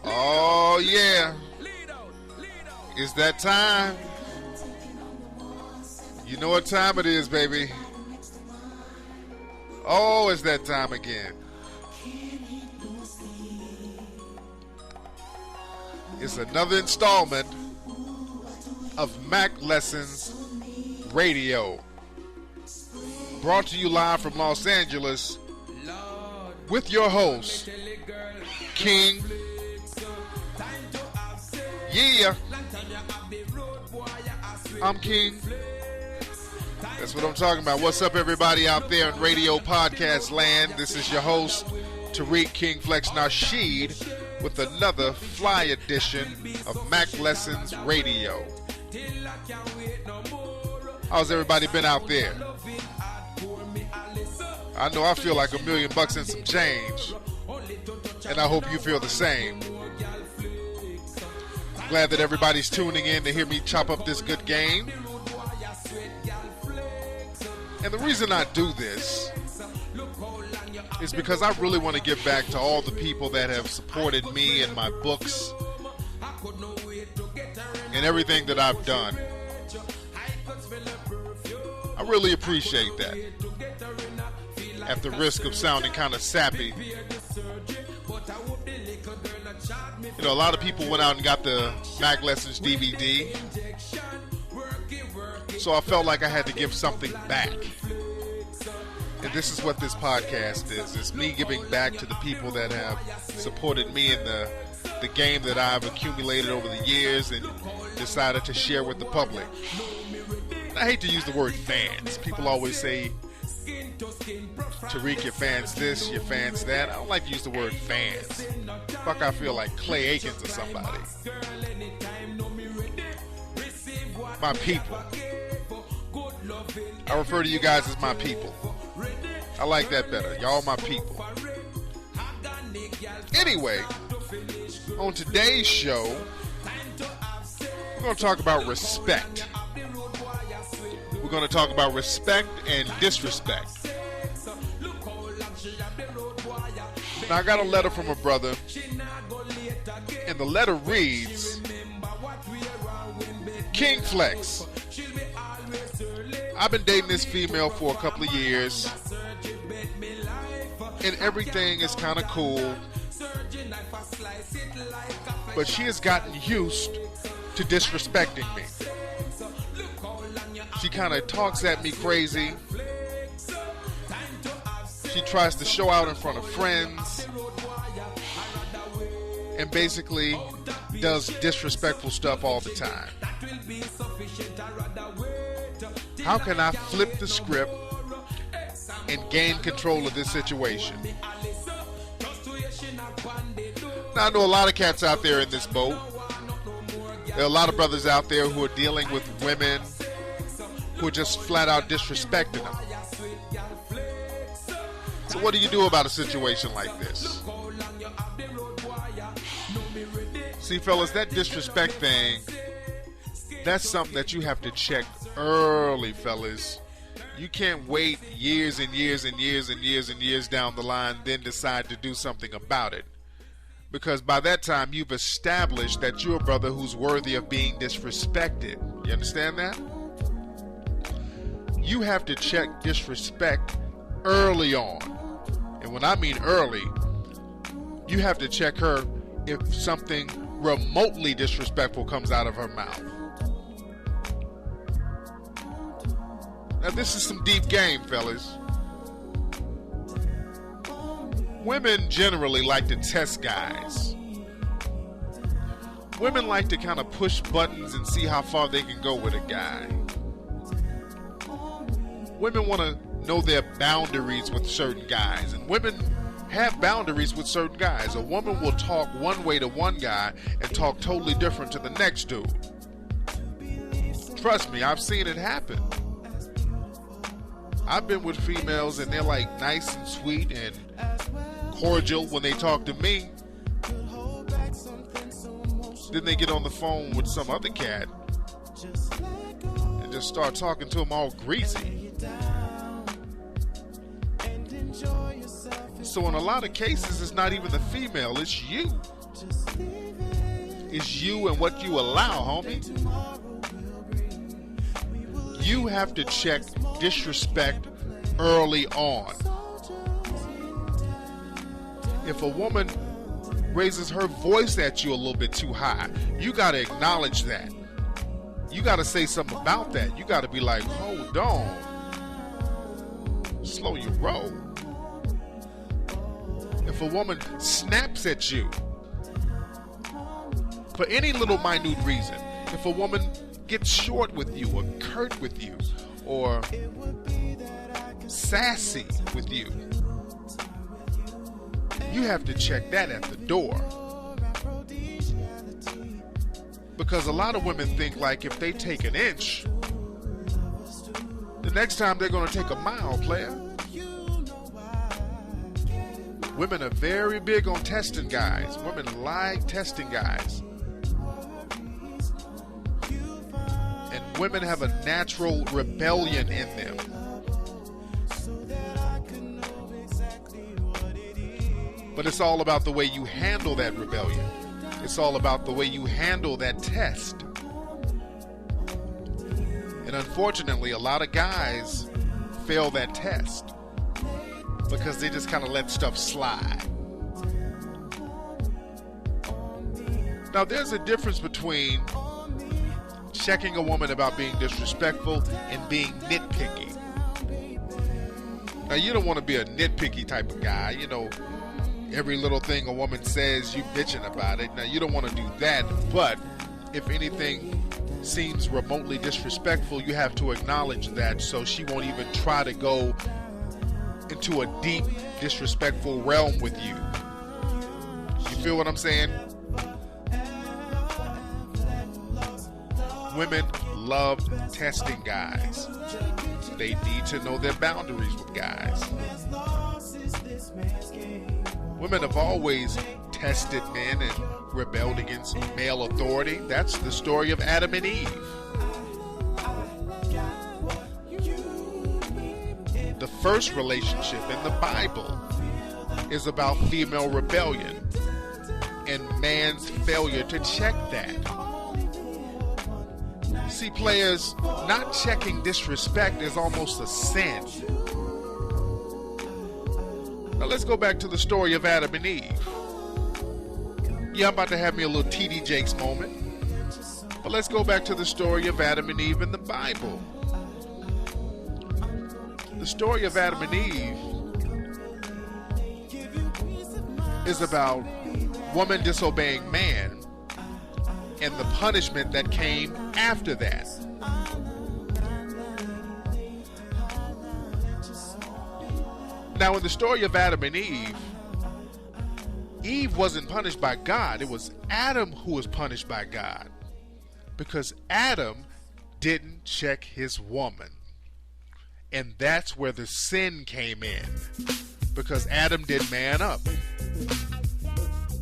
Oh yeah, it's that time. You know what time it is, baby. Oh, it's that time again. It's another installment of Mack Lessons Radio, brought to you live from Los Angeles with your host, King. Yeah, I'm King. That's what I'm talking about. What's up, everybody out there in radio podcast land? This is your host, Tariq King Flex Nasheed, with another fly edition of Mack Lessons Radio. How's everybody been out there? I know I feel like $1 million and some change, and I hope you feel the same. Glad that everybody's tuning in to hear me chop up this good game. And the reason I do this is because I really want to give back to all the people that have supported me and my books and everything that I've done. I really appreciate that. At the risk of sounding kind of sappy, you know, a lot of people went out and got the Mack Lessons DVD, so I felt like I had to give something back. And this is what this podcast is. It's me giving back to the people that have supported me in the game that I've accumulated over the years and decided to share with the public. I hate to use the word fans. People always say, Tariq, your fans this, your fans that. I don't like to use the word fans. Fuck, I feel like Clay Aikens or somebody. My people. I refer to you guys as my people. I like that better. Y'all my people. Anyway, on today's show, we're going to talk about respect. We're going to talk about respect and disrespect. Now, I got a letter from a brother, and the letter reads, King Flex, I've been dating this female for a couple of years, and everything is kind of cool, but she has gotten used to disrespecting me. She kind of talks at me crazy. She tries to show out in front of friends and basically does disrespectful stuff all the time. How can I flip the script and gain control of this situation? Now, I know a lot of cats out there in this boat. There are a lot of brothers out there who are dealing with women who are just flat out disrespecting them. So what do you do about a situation like this? See, fellas, that disrespect thing, that's something that you have to check early, fellas. You can't wait years and years and years and years and years down the line, then decide to do something about it. Because by that time, you've established that you're a brother who's worthy of being disrespected. You understand that? You have to check disrespect early on. And when I mean early, you have to check her if something remotely disrespectful comes out of her mouth. Now, this is some deep game, fellas. Women generally like to test guys. Women like to kind of push buttons and see how far they can go with a guy. Women want to know their boundaries with certain guys, and women have boundaries with certain guys. A woman will talk one way to one guy and talk totally different to the next dude. Trust me, I've seen it happen. I've been with females and they're like nice and sweet and cordial when they talk to me. Then they get on the phone with some other cat and just start talking to him all greasy. So in a lot of cases, it's not even the female, it's you. It's you and what you allow, homie. You have to check disrespect early on. If a woman raises her voice at you a little bit too high, you got to acknowledge that. You got to say something about that. You got to be like, hold on. Slow your roll. If a woman snaps at you for any little minute reason, if a woman gets short with you or curt with you or sassy with you, you have to check that at the door. Because a lot of women think like if they take an inch, the next time they're going to take a mile, player. Women are very big on testing guys. Women like testing guys. And women have a natural rebellion in them. But it's all about the way you handle that rebellion. It's all about the way you handle that test. And unfortunately, a lot of guys fail that test because they just kind of let stuff slide. Now, there's a difference between checking a woman about being disrespectful and being nitpicky. Now, you don't want to be a nitpicky type of guy. You know, every little thing a woman says, you bitching about it. Now, you don't want to do that, but if anything seems remotely disrespectful, you have to acknowledge that so she won't even try to go into a deep, disrespectful realm with you. You feel what I'm saying? Women love testing guys. They need to know their boundaries with guys. Women have always tested men and rebelled against male authority. That's the story of Adam and Eve. The first relationship in the Bible is about female rebellion and man's failure to check that. See, players, not checking disrespect is almost a sin. Now let's go back to the story of Adam and Eve. Yeah, I'm about to have me a little TD Jakes moment. But let's go back to the story of Adam and Eve in the Bible. The story of Adam and Eve is about woman disobeying man and the punishment that came after that. Now, in the story of Adam and Eve, Eve wasn't punished by God. It was Adam who was punished by God because Adam didn't check his woman. And that's where the sin came in, because Adam didn't man up.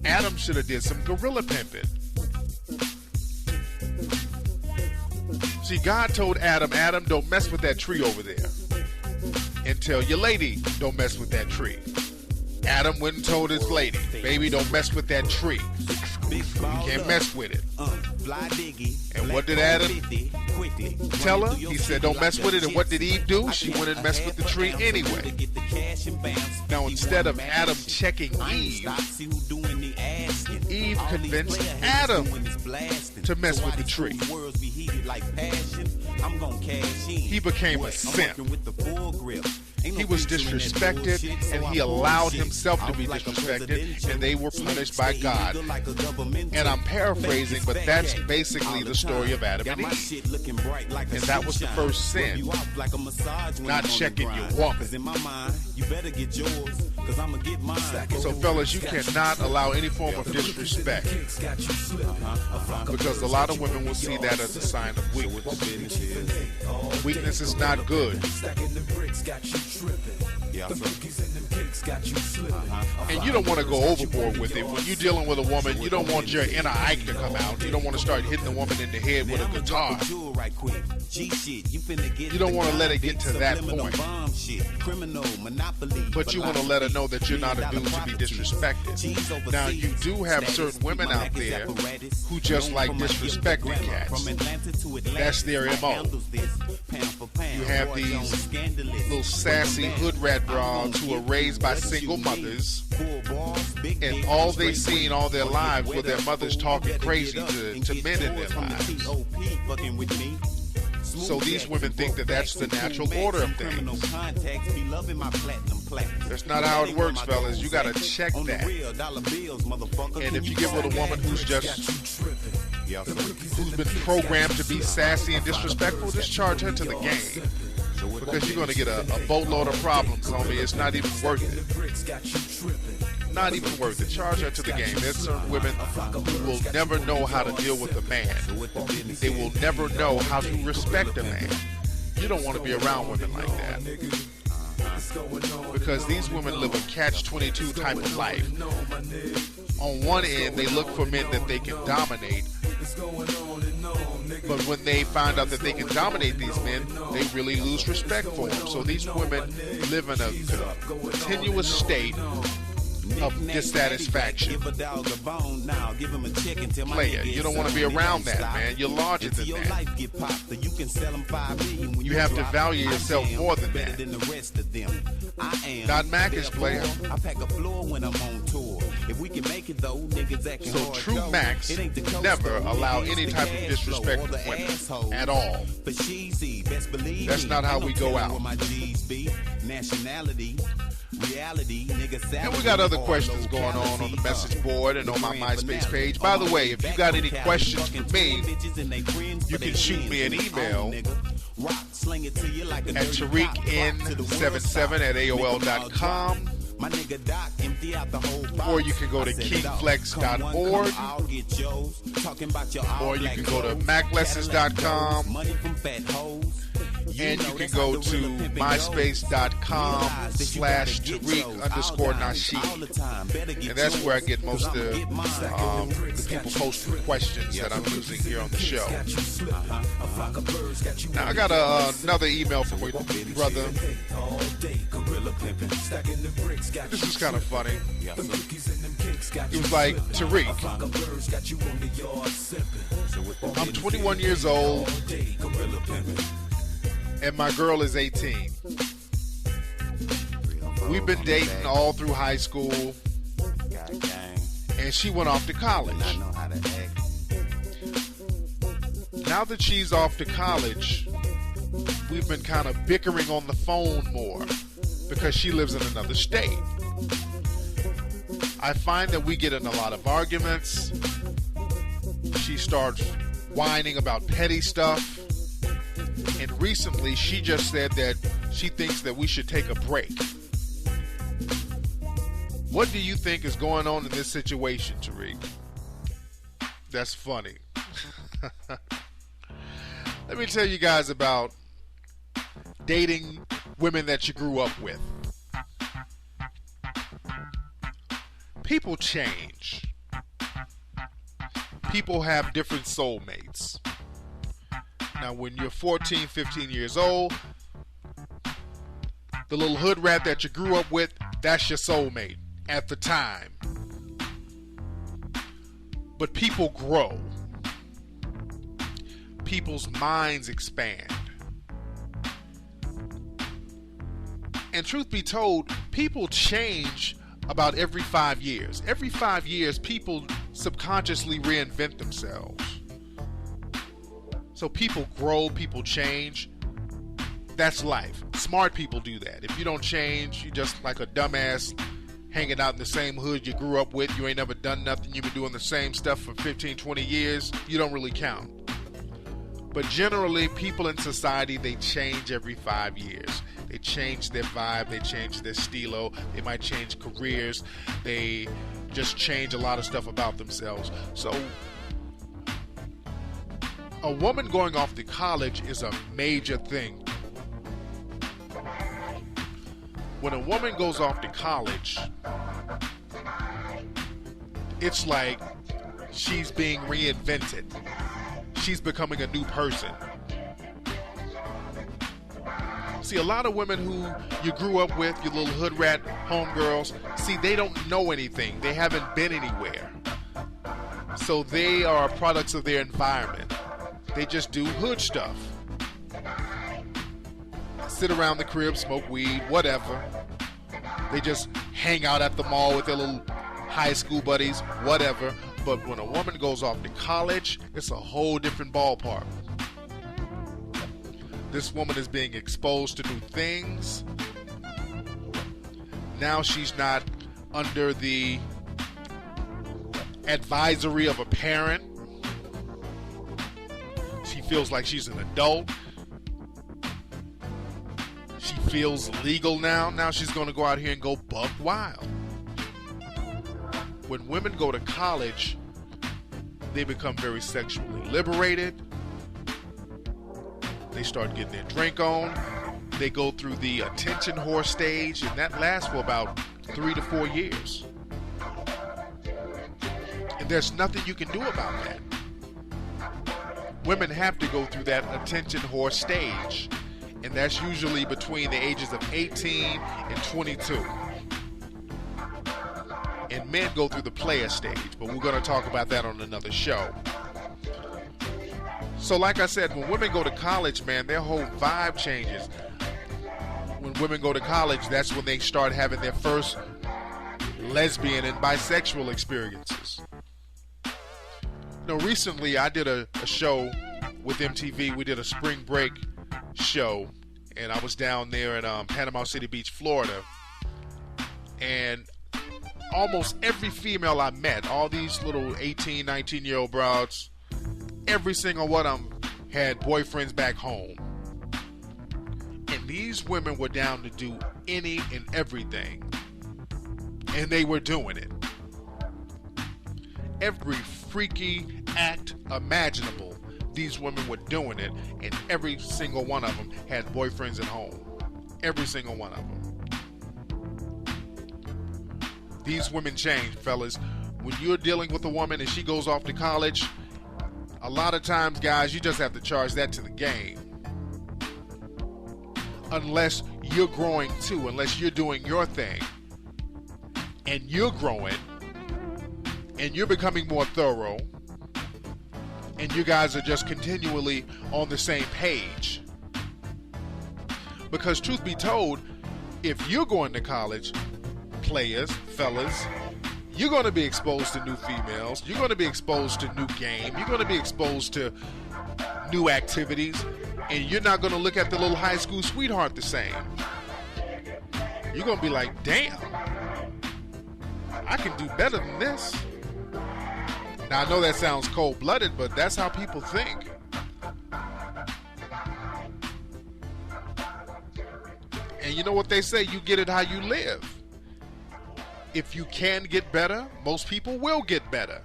Adam should have did some gorilla pimping. See, God told Adam, Adam, don't mess with that tree over there. And tell your lady, don't mess with that tree. Adam went and told his lady, baby, don't mess with that tree. You can't mess with it. And what did Adam tell her? He said, don't mess with it. And what did Eve do? She went and messed with the tree anyway. Now, instead of Adam checking Eve, Eve convinced Adam to mess with the tree. He became a simp. He was disrespected, and he allowed himself to be disrespected, and they were punished by God. And I'm paraphrasing, but that's basically the story of Adam and Eve. And that was the first sin, not checking your woman. So fellas, you cannot allow any form of disrespect, because a lot of women will see that as a sign of weakness. Weakness is not good. Yeah, And you don't want to go overboard with it. When you're dealing with a woman, you don't want your inner Ike to come out. You don't want to start hitting the woman in the head with a guitar. You don't want to let it get to that point. But you want to let her know that you're not a dude to be disrespected. Now, you do have certain women out there who just like disrespecting cats. That's their MO. You have these little sassy hood rat broads who are raised by single mothers, and all they seen all their lives were their mothers talking crazy to men in their lives. So these women think that that's the natural order of things. That's not how it works, fellas. You gotta check that. And if you get with a woman who's been programmed to be sassy and disrespectful, just charge her to the game. Because you're gonna get a boatload of problems, homie. It's not even worth it. Not even worth it. Charge her to the game. There's certain women who will never know how to deal with a man. They will never know how to respect a man. You don't want to be around women like that. Because these women live a catch-22 type of life. On one end, they look for men that they can dominate. But when they find out that they can dominate these men, they really lose respect for them. So these women live in a continuous state of dissatisfaction. Player, you don't want to be around that, man. You're larger than that. You have to value yourself more than that. Not Mack is player. So true Macks never allow any type of disrespect to women at all. That's not how we go out. And we got other questions going on the message board and on my MySpace page. By the way, if you got any questions for me, you can shoot me an email at TariqN77@AOL.com. Or you can go to kingflex.org, or you can go to maclessons.com, and you can go to myspace.com/Tariq_Nasheed. And that's where I get most of the people posting questions that I'm using here on the show. Now, I got another email from my brother. This is kind of funny. He was like, Tariq, I'm 21 years old, and my girl is 18. We've been dating all through high school, and she went off to college. Now that she's off to college, we've been kind of bickering on the phone more because she lives in another state. I find that we get in a lot of arguments. She starts whining about petty stuff. And recently, she just said that she thinks that we should take a break. What do you think is going on in this situation, Tariq? That's funny. Let me tell you guys about dating women that you grew up with. People change. People have different soulmates. Now, when you're 14, 15 years old, the little hood rat that you grew up with, that's your soulmate at the time. But people grow. People's minds expand. And truth be told, people change about every 5 years. Every 5 years, people subconsciously reinvent themselves. So people grow, people change. That's life. Smart people do that. If you don't change, you're just like a dumbass hanging out in the same hood you grew up with. You ain't never done nothing. You've been doing the same stuff for 15, 20 years. You don't really count. But generally, people in society, they change every 5 years. They change their vibe. They change their stilo. They might change careers. They just change a lot of stuff about themselves. So a woman going off to college is a major thing. When a woman goes off to college, it's like she's being reinvented. She's becoming a new person. See, a lot of women who you grew up with, your little hood rat homegirls, see, they don't know anything. They haven't been anywhere. So they are products of their environment. They just do hood stuff. Sit around the crib, smoke weed, whatever. They just hang out at the mall with their little high school buddies, whatever. But when a woman goes off to college, it's a whole different ballpark. This woman is being exposed to new things. Now she's not under the advisory of a parent. She feels like she's an adult. She feels legal now. Now she's going to go out here and go buck wild. When women go to college, they become very sexually liberated. They start getting their drink on. They go through the attention whore stage, and that lasts for about 3 to 4 years. And there's nothing you can do about that. Women have to go through that attention whore stage, and that's usually between the ages of 18 and 22. And men go through the player stage, but we're going to talk about that on another show. So like I said, when women go to college, man, their whole vibe changes. When women go to college, that's when they start having their first lesbian and bisexual experiences. Recently I did a show with MTV. We did a spring break show, and I was down there in Panama City Beach, Florida. And almost every female I met, all these little 18, 19-year-old broads, every single one of them had boyfriends back home. And these women were down to do any and everything. And they were doing it. Every freaky act imaginable, these women were doing it. And every single one of them had boyfriends at home. Every single one of them. These women change, fellas. When you're dealing with a woman and she goes off to college, a lot of times, guys, you just have to charge that to the game. Unless you're growing too, unless you're doing your thing, and you're growing, and you're becoming more thorough, and you guys are just continually on the same page. Because truth be told, if you're going to college, players, fellas, you're going to be exposed to new females. You're going to be exposed to new game. You're going to be exposed to new activities. And you're not going to look at the little high school sweetheart the same. You're going to be like, damn, I can do better than this. Now, I know that sounds cold-blooded, but that's how people think. And you know what they say, you get it how you live. If you can get better, most people will get better.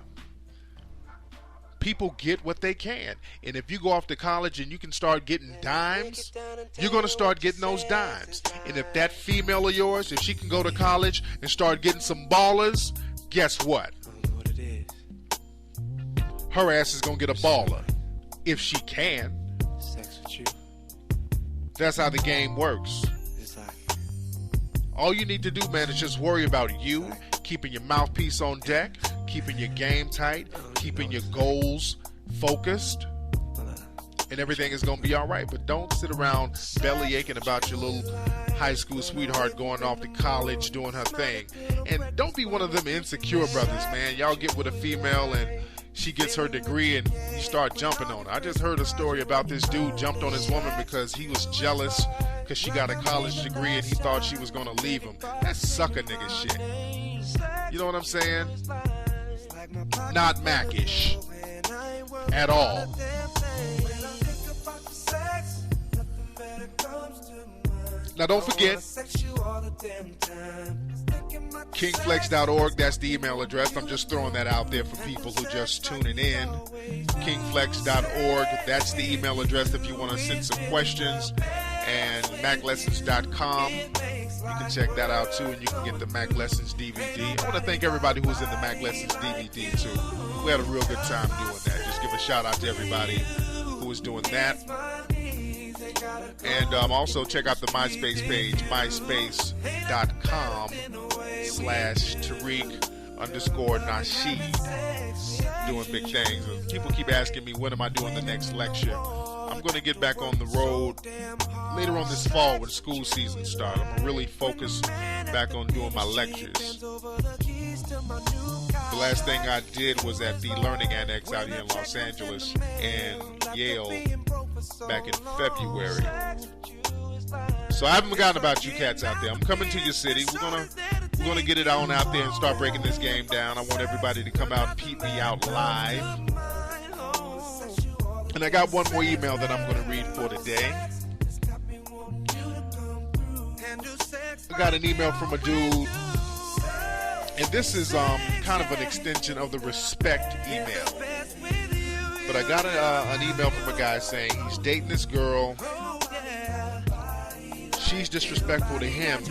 People get what they can. And if you go off to college and you can start getting dimes, you're going to start getting those dimes. And if that female of yours, if she can go to college and start getting some ballers, guess what? Her ass is going to get a baller. If she can. Sex with you. That's how the game works. All you need to do, man, is just worry about you, keeping your mouthpiece on deck, keeping your game tight, keeping your goals focused, and everything is going to be all right. But don't sit around belly aching about your little high school sweetheart going off to college, doing her thing. And don't be one of them insecure brothers, man. Y'all get with a female and she gets her degree and you start jumping on her. I just heard a story about this dude jumped on his woman because he was jealous because she got a college degree and he thought she was going to leave him. That's sucker nigga shit. You know what I'm saying? Not Mack-ish at all. Now don't forget, kingflex.org, that's the email address. I'm just throwing that out there for people who just tuning in. Kingflex.org, that's the email address if you want to send some questions. And maclessons.com, You can check that out too, and you can get the Mack Lessons DVD. I want to thank everybody who was in the Mack Lessons DVD too. We had a real good time doing that. Just give a shout out to everybody who was doing that. And also check out the MySpace page, myspace.com/Tariq_Nasheed. Doing big things. And people keep asking me, when am I doing the next lecture? I'm going to get back on the road later on this fall when school season starts. I'm going to really focus back on doing my lectures. The last thing I did was at the Learning Annex out here in Los Angeles and Yale back in February. So I haven't forgotten about you cats out there. I'm coming to your city. We're gonna get it on out there and start breaking this game down. I want everybody to come out and peep me out live. And I got one more email that I'm going to read for today. I got an email from a dude, and this is kind of an extension of the respect email. But I got an email from a guy saying he's dating this girl. She's disrespectful to him,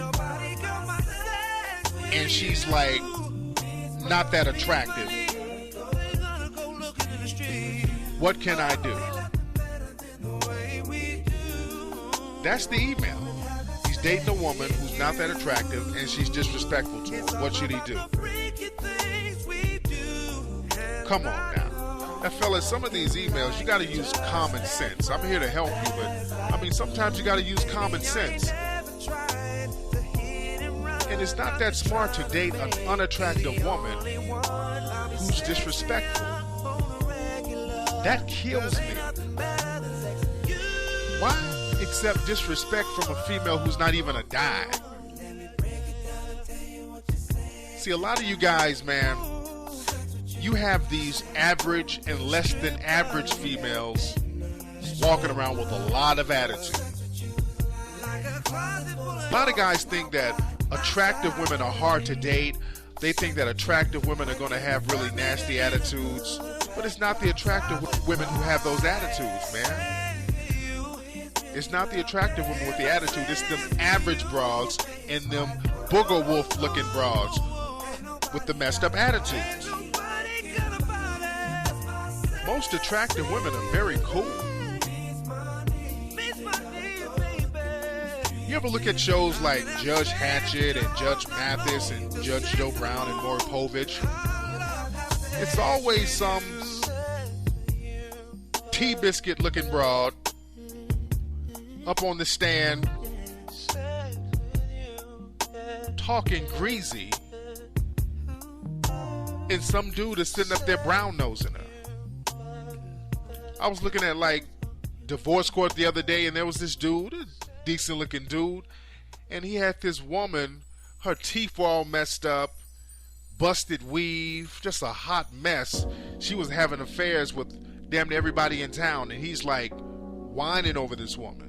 and she's like not that attractive. What can I do? That's the email. He's dating a woman who's not that attractive and she's disrespectful to him. What should he do? Come on now. Now, fellas, some of these emails, you got to use common sense. I'm here to help you, but I mean, sometimes you got to use common sense. And it's not that smart to date an unattractive woman who's disrespectful. That kills me. Why accept disrespect from a female who's not even a dime? See, a lot of you guys, man, you have these average and less than average females walking around with a lot of attitude. A lot of guys think that attractive women are hard to date. They think that attractive women are going to have really nasty attitudes. But it's not the attractive women who have those attitudes, man. It's not the attractive women with the attitude. It's them average broads and them booger wolf looking broads with the messed up attitudes. Most attractive women are very cool. You ever look at shows like Judge Hatchett and Judge Mathis and Judge Joe Brown and Maury Povich? It's always some tea biscuit looking broad up on the stand talking greasy, and some dude is sitting up there brown nosing her. I was looking at like divorce court the other day, and there was this dude, a decent looking dude, and he had this woman, her teeth were all messed up, busted weave, just a hot mess. She was having affairs with damn near everybody in town, and he's like whining over this woman.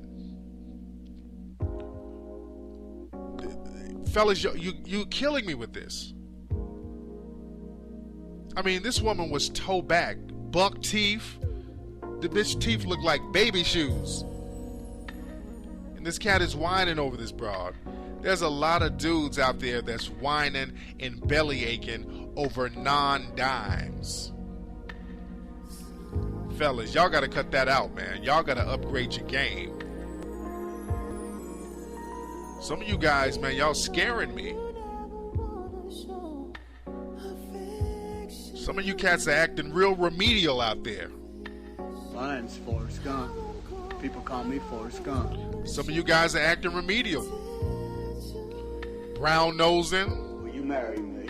Fellas, you killing me with this. I mean, this woman was toe back, buck teeth. The bitch teeth look like baby shoes. And this cat is whining over this broad. There's a lot of dudes out there that's whining and belly aching over non-dimes. Fellas, y'all gotta cut that out, man. Y'all gotta upgrade your game. Some of you guys, man, y'all scaring me. Some of you cats are acting real remedial out there. My name's Forrest Gump. People call me Forrest Gump. Some of you guys are acting remedial. Brown nosing. Will you marry me?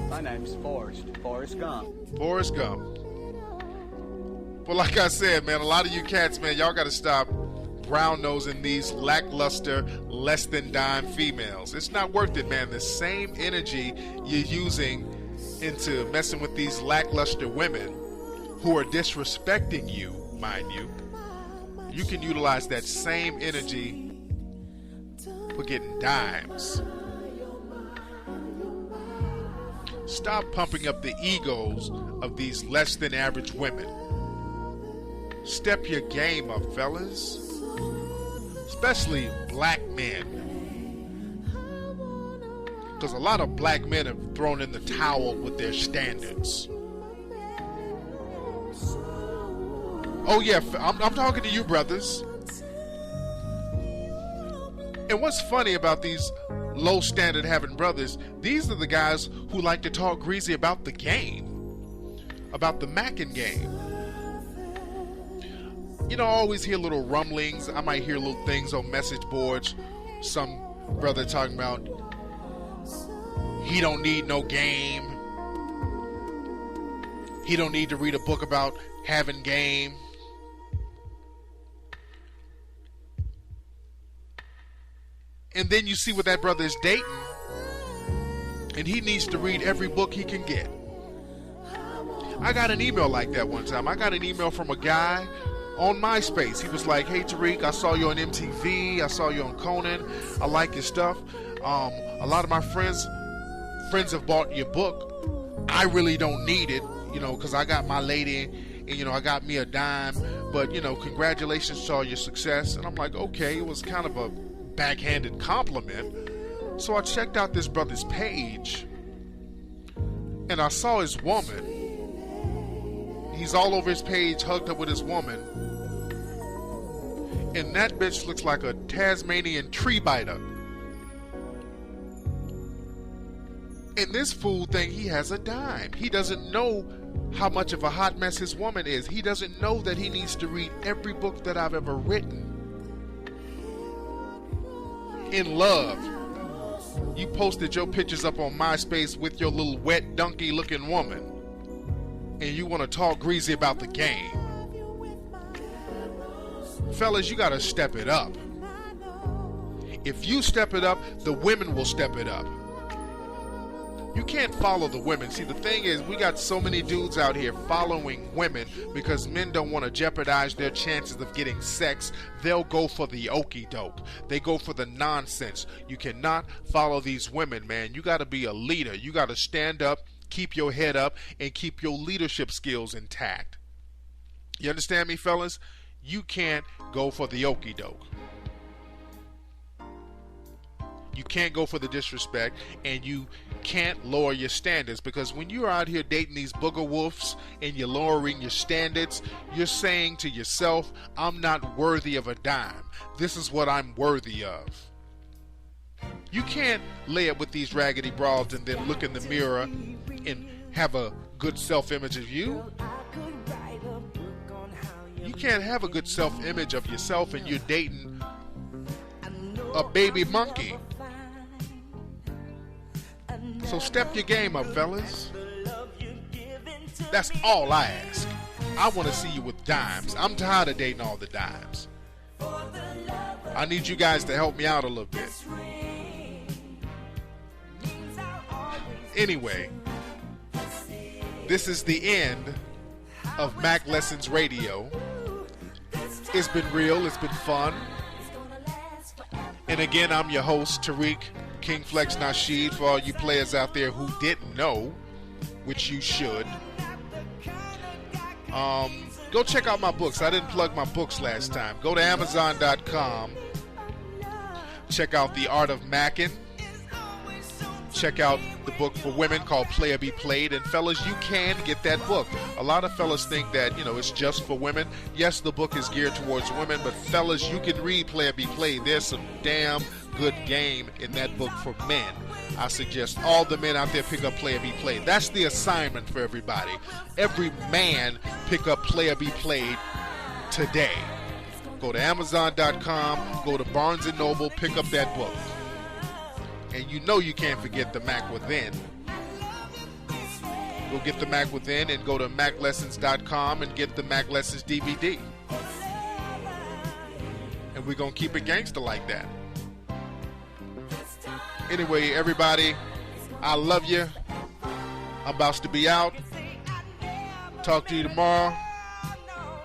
My name's Forrest Gump. Forrest Gump. But like I said, man, a lot of you cats, man, y'all got to stop brown nosing these lackluster, less than dime females. It's not worth it, man. The same energy you're using into messing with these lackluster women who are disrespecting you, mind you, you can utilize that same energy for getting dimes. Stop pumping up the egos of these less than average women. Step your game up, fellas. Especially black men. Because a lot of black men have thrown in the towel with their standards. Oh yeah, I'm talking to you, brothers. And what's funny about these low standard having brothers, these are the guys who like to talk greasy about the game, about the Mackin game. You know, I always hear little rumblings. I might hear little things on message boards. Some brother talking about he don't need no game. He don't need to read a book about having game. And then you see what that brother is dating, and he needs to read every book he can get. I got an email like that one time. I got an email from a guy on MySpace. He was like, "Hey Tariq, I saw you on MTV. I saw you on Conan. I like your stuff. A lot of my friends have bought your book. I really don't need it, because I got my lady, and I got me a dime. But congratulations to all your success." And I'm like, okay, it was kind of a backhanded compliment. So I checked out this brother's page, and I saw his woman. He's all over his page, hugged up with his woman, and that bitch looks like a Tasmanian tree biter. And this fool think he has a dime. He doesn't know how much of a hot mess his woman is. He doesn't know that he needs to read every book that I've ever written. In love. You posted your pictures up on MySpace with your little wet donkey looking woman, and you want to talk greasy about the game. Fellas, you got to step it up. If you step it up, the women will step it up. You can't follow the women. See, the thing is, we got so many dudes out here following women because men don't want to jeopardize their chances of getting sex. They'll go for the okie doke. They go for the nonsense. You cannot follow these women, man. You got to be a leader. You got to stand up, keep your head up, and keep your leadership skills intact. You understand me, fellas? You can't go for the okie doke. You can't go for the disrespect, and you can't lower your standards, because when you're out here dating these booger wolves and you're lowering your standards, you're saying to yourself, I'm not worthy of a dime. This is what I'm worthy of. You can't lay up with these raggedy broads and then look in the mirror and have a good self-image of you. You can't have a good self-image of yourself and you're dating a baby monkey. So step your game up, fellas. That's all I ask. I want to see you with dimes. I'm tired of dating all the dimes. I need you guys to help me out a little bit. Anyway, this is the end of Mack Lessons Radio. It's been real. It's been fun. And again, I'm your host, Tariq King Flex Nasheed, for all you players out there who didn't know, which you should. Go check out my books. I didn't plug my books last time. Go to Amazon.com. Check out The Art of Mackin'. Check out the book for women called Player Be Played. And fellas, you can get that book. A lot of fellas think that, it's just for women. Yes, the book is geared towards women, but fellas, you can read Player Be Played. There's some damn good game in that book for men. I suggest all the men out there pick up Player Be Played. That's the assignment for everybody. Every man pick up Player Be Played today. Go to Amazon.com, go to Barnes & Noble, pick up that book. And you can't forget the Mack Within. Go get the Mack Within and go to MackLessons.com and get the Mack Lessons DVD. And we're going to keep it gangster like that. Anyway, everybody, I love you. I'm about to be out. Talk to you tomorrow.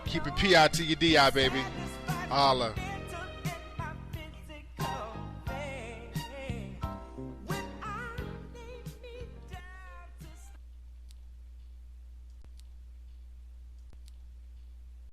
Keep it P-I-T-U-D-I, baby. Holla.